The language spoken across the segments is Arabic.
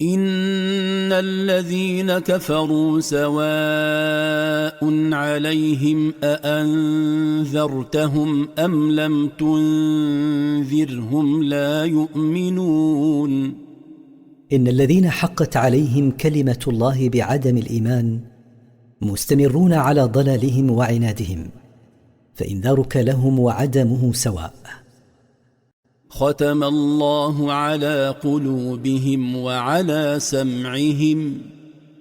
إن الذين كفروا سواء عليهم أأنذرتهم أم لم تنذرهم لا يؤمنون. إن الذين حقت عليهم كلمة الله بعدم الإيمان مستمرون على ضلالهم وعنادهم، فإنذارك لهم وعدمه سواء. ختم الله على قلوبهم وعلى سمعهم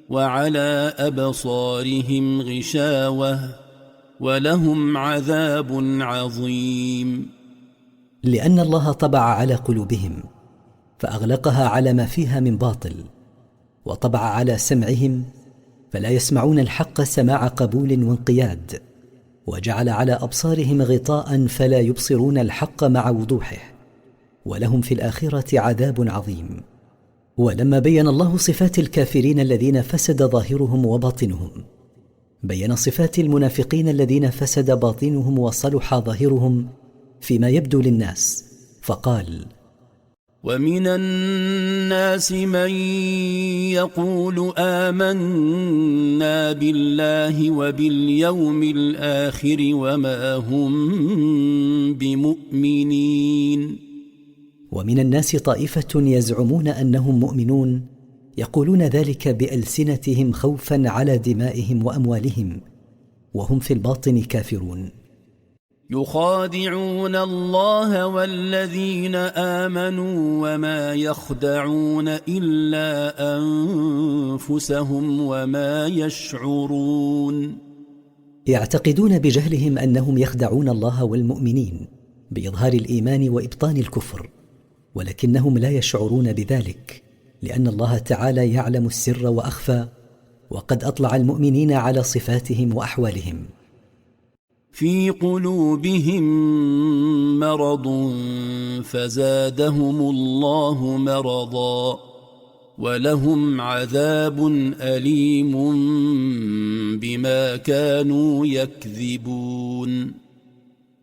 وعلى أبصارهم غشاوة ولهم عذاب عظيم. لأن الله طبع على قلوبهم فأغلقها على ما فيها من باطل، وطبع على سمعهم فلا يسمعون الحق سماع قبول وانقياد، وجعل على أبصارهم غطاء فلا يبصرون الحق مع وضوحه، ولهم في الآخرة عذاب عظيم. ولما بين الله صفات الكافرين الذين فسد ظاهرهم وباطنهم، بين صفات المنافقين الذين فسد باطنهم وصلح ظاهرهم فيما يبدو للناس، فقال: ومن الناس من يقول آمنا بالله وباليوم الآخر وما هم بمؤمنين. ومن الناس طائفة يزعمون أنهم مؤمنون، يقولون ذلك بألسنتهم خوفا على دمائهم وأموالهم، وهم في الباطن كافرون. يخادعون الله والذين آمنوا وما يخدعون إلا أنفسهم وما يشعرون. يعتقدون بجهلهم أنهم يخدعون الله والمؤمنين بإظهار الإيمان وإبطان الكفر، ولكنهم لا يشعرون بذلك، لأن الله تعالى يعلم السر وأخفى، وقد أطلع المؤمنين على صفاتهم وأحوالهم. في قلوبهم مرض فزادهم الله مرضا ولهم عذاب أليم بما كانوا يكذبون.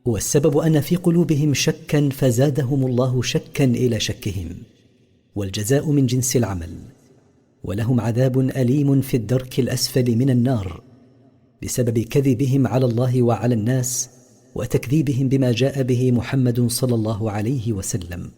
والسبب أن في قلوبهم شكا فزادهم الله شكا إلى شكهم، والجزاء من جنس العمل، ولهم عذاب أليم في الدرك الأسفل من النار بسبب كذبهم على الله وعلى الناس، وتكذيبهم بما جاء به محمد صلى الله عليه وسلم.